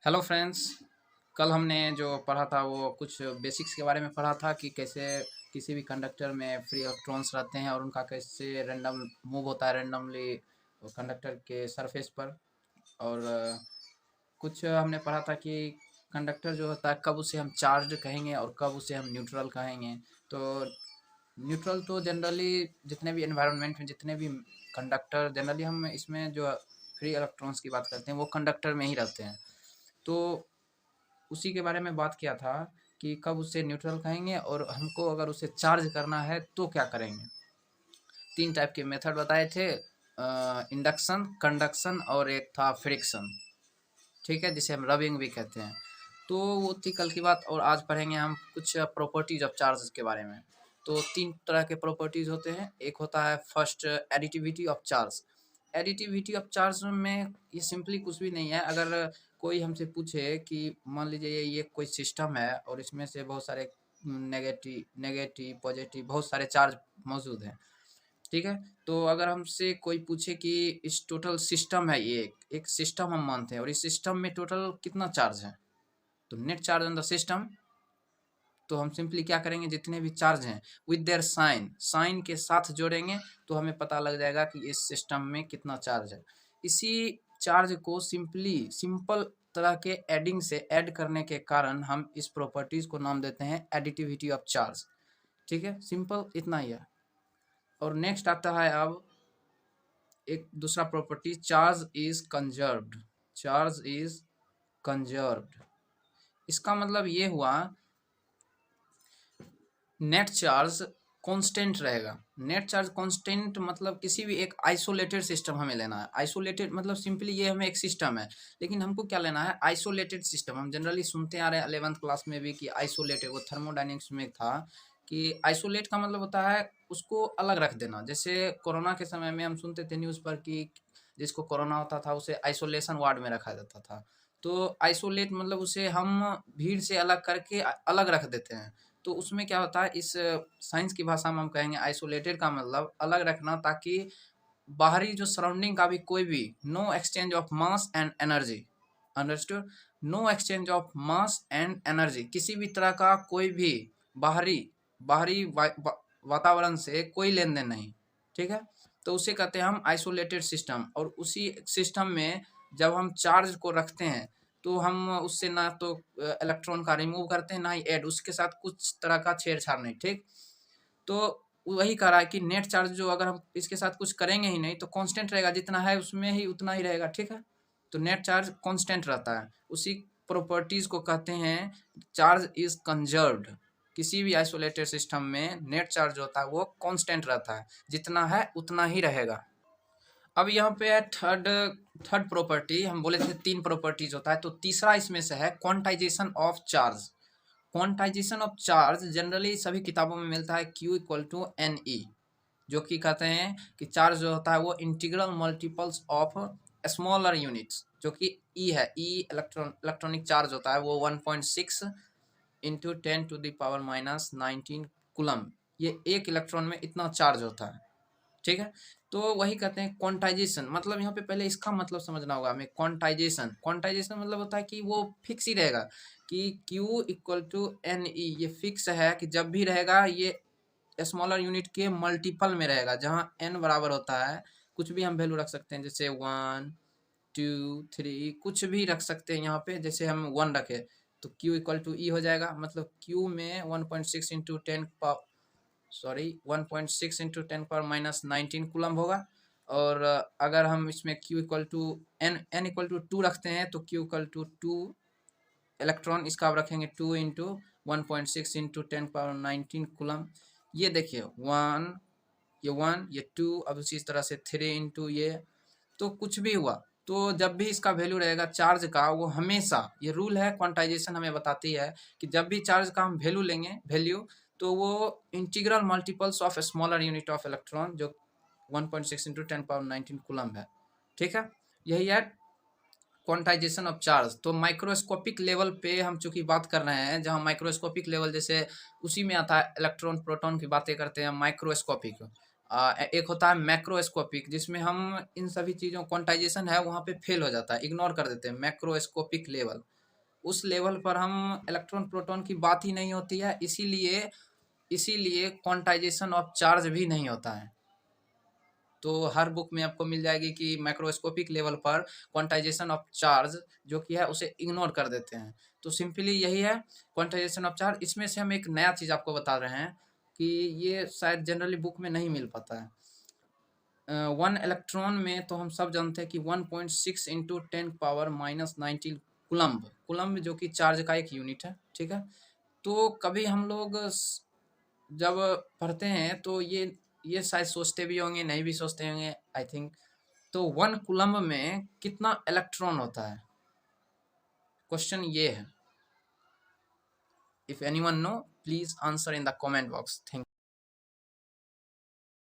Hello friends. कल हमने जो पढ़ा था वो कुछ बेसिक्स के बारे में पढ़ा था कि कैसे किसी भी कंडक्टर में फ्री इलेक्ट्रॉन्स रहते हैं और उनका कैसे रैंडम मूव होता है रैंडमली कंडक्टर के सरफेस पर। और कुछ हमने पढ़ा था कि कंडक्टर जो होता है कब उसे हम चार्ज कहेंगे और कब उसे हम न्यूट्रल कहेंगे। तो न्यूट्रल तो जनरली जितने भी एनवायरनमेंट में जितने भी कंडक्टर जनरली हम इसमें जो फ्री इलेक्ट्रॉन्स की बात करते हैं वो कंडक्टर में ही रहते हैं। तो उसी के बारे में बात किया था कि कब उसे न्यूट्रल कहेंगे और हमको अगर उसे चार्ज करना है तो क्या करेंगे। तीन टाइप के मेथड बताए थे, इंडक्शन, कंडक्शन और एक था फ्रिक्शन। ठीक है, जिसे हम रबिंग भी कहते हैं। तो वो थी कल की बात। और आज पढ़ेंगे हम कुछ प्रॉपर्टीज ऑफ चार्ज के बारे में। तो तीन तरह के प्रॉपर्टीज होते हैं। एक होता है first additivity of charge. Additivity of charge में ये सिंपली कुछ भी नहीं है। अगर कोई हमसे पूछे कि मान लीजिए ये कोई सिस्टम है और इसमें से बहुत सारे नेगेटिव नेगेटिव पॉजिटिव बहुत सारे चार्ज मौजूद हैं। ठीक है, तो अगर हमसे कोई पूछे कि इस टोटल सिस्टम है, ये एक सिस्टम हम मानते हैं और इस सिस्टम में टोटल कितना चार्ज है, तो net charge on the system. तो हम सिंपली क्या करेंगे, जितने भी चार्ज हैं विद देयर साइन साइन के साथ जोड़ेंगे तो हमें पता लग जाएगा कि इस सिस्टम में कितना चार्ज है। इसी चार्ज को सिंपल तरह के एडिंग से ऐड करने के कारण हम इस प्रॉपर्टीज को नाम देते हैं एडिटिविटी ऑफ चार्ज। ठीक है, सिंपल इतना ही है। और नेक्स्ट आता है अब एक दूसरा property, charge is conserved. Charge is conserved, इसका मतलब ये हुआ नेट चार्ज कांस्टेंट रहेगा। नेट चार्ज कांस्टेंट मतलब किसी भी एक आइसोलेटेड सिस्टम हमें लेना है। आइसोलेटेड मतलब सिंपली ये हमें एक सिस्टम है, लेकिन हमको क्या लेना है, आइसोलेटेड सिस्टम। हम जनरली सुनते आ रहे हैं 11th क्लास में भी कि आइसोलेटेड, वो थर्मोडायनेमिक्स में था कि आइसोलेट का मतलब होता है उसको अलग रख देना। जैसे कोरोना के समय में हम सुनते थे न्यूज़ पर कि जिसको कोरोना होता था उसे आइसोलेशन वार्ड में रखा जाता था। तो आइसोलेट मतलब उसे हम भीड़ से अलग करके अलग रख देते हैं। तो उसमें क्या होता है, इस साइंस की भाषा में हम कहेंगे आइसोलेटेड का मतलब अलग रखना, ताकि बाहरी जो सराउंडिंग का भी कोई भी no exchange of mass and energy. Understood? No exchange of mass and energy, किसी भी तरह का कोई भी बाहरी बाहरी वातावरण से कोई लेन देन नहीं। ठीक है, तो उसे कहते हैं हम आइसोलेटेड सिस्टम। और उसी सिस्टम में जब हम चार्ज को रखते हैं तो हम उससे ना तो इलेक्ट्रॉन का रिमूव करते हैं ना ही ऐड, उसके साथ कुछ तरह का छेड़छाड़ नहीं। ठीक, तो वही कह रहा है कि नेट चार्ज जो अगर हम इसके साथ कुछ करेंगे ही नहीं तो कांस्टेंट रहेगा, जितना है उसमें ही उतना ही रहेगा। ठीक है, तो नेट चार्ज कांस्टेंट रहता है। उसी प्रॉपर्टीज को कहते हैं चार्ज इज कंजर्व्ड। किसी भी आइसोलेटेड सिस्टम में नेट चार्ज होता है वो कांस्टेंट रहता है, जितना है उतना ही रहेगा। अब यहाँ पे है थर्ड थर्ड प्रॉपर्टी। हम बोले थे तीन प्रॉपर्टीज होता है, तो तीसरा इसमें से है quantization of charge. Quantization of charge generally सभी किताबों में मिलता है Q equal to n e, जो कि कहते हैं कि चार्ज जो होता है वो integral multiples of smaller units, जो कि ई है। ई इलेक्ट्रॉनिक चार्ज होता है वो 1.6 इंटू 10⁻⁻19 कूलम। ये एक इलेक्ट्रॉन में इतना चार्ज होता है। ठीक है, तो वही कहते हैं क्वांटाइजेशन। मतलब यहाँ पे पहले इसका मतलब समझना होगा हमें। क्वांटाइजेशन क्वांटाइजेशन मतलब होता है कि वो फिक्स ही रहेगा कि Q equal to n e, ये फिक्स है कि जब भी रहेगा ये स्मॉलर यूनिट के मल्टीपल में रहेगा, जहाँ n बराबर होता है कुछ भी हम वैल्यू रख सकते हैं, जैसे 1 2 3 कुछ भी रख सकते हैं। यहाँ पे जैसे हम 1 रखे तो Q इक्वल टू ई हो जाएगा। मतलब Q में 1.6 इंटू 10⁻⁻19 कूलम होगा। और अगर हम इसमें Q equal to n equal to 2 रखते हैं तो Q इक्वल टू 2 इलेक्ट्रॉन, इसका आप रखेंगे 2 इंटू 1.6 इंटू 10⁻19 कूलम। ये देखिए 1, ये 1, ये 2, अब उसी तरह से 3 इंटू ये। तो कुछ भी हुआ तो जब भी इसका वैल्यू रहेगा चार्ज का, वो हमेशा, ये रूल है क्वांटाइजेशन हमें बताती है कि जब भी चार्ज का हम वैल्यू लेंगे वैल्यू, तो वो integral multiples of smaller unit of electron, जो 1.6 इंटू 10⁻19 कूलम है। ठीक है, यही है क्वांटाइजेशन ऑफ चार्ज। तो माइक्रोस्कोपिक लेवल पे हम चूंकि बात कर रहे हैं, जहाँ माइक्रोस्कोपिक लेवल जैसे उसी में आता है इलेक्ट्रॉन प्रोटॉन की बातें करते हैं माइक्रोस्कोपिक। एक होता है मैक्रोस्कोपिक, जिसमें हम इन सभी चीज़ों क्वांटाइजेशन है वहाँ पे फेल हो जाता है, इग्नोर कर देते हैं। मैक्रोस्कोपिक लेवल, उस लेवल पर हम इलेक्ट्रॉन प्रोटॉन की बात ही नहीं होती है, इसीलिए क्वांटाइजेशन ऑफ चार्ज भी नहीं होता है। तो हर बुक में आपको मिल जाएगी कि मैक्रोस्कोपिक लेवल पर क्वांटाइजेशन ऑफ चार्ज जो कि है उसे इग्नोर कर देते हैं। तो सिंपली यही है क्वांटाइजेशन ऑफ चार्ज। इसमें से हम एक नया चीज़ आपको बता रहे हैं कि ये शायद जनरली बुक में नहीं मिल पाता है। 1 इलेक्ट्रॉन में तो हम सब जानते हैं कि 1.6 इंटू 10⁻⁻19 कूलम्ब, कूलम्ब जो कि चार्ज का एक यूनिट है, ठीक है। तो कभी हम लोग जब पढ़ते हैं तो ये शायद सोचते भी होंगे, नहीं भी सोचते होंगे, आई थिंक। तो 1 कूलम्ब में कितना इलेक्ट्रॉन होता है, क्वेश्चन ये है। If anyone know please answer in the comment box. Thank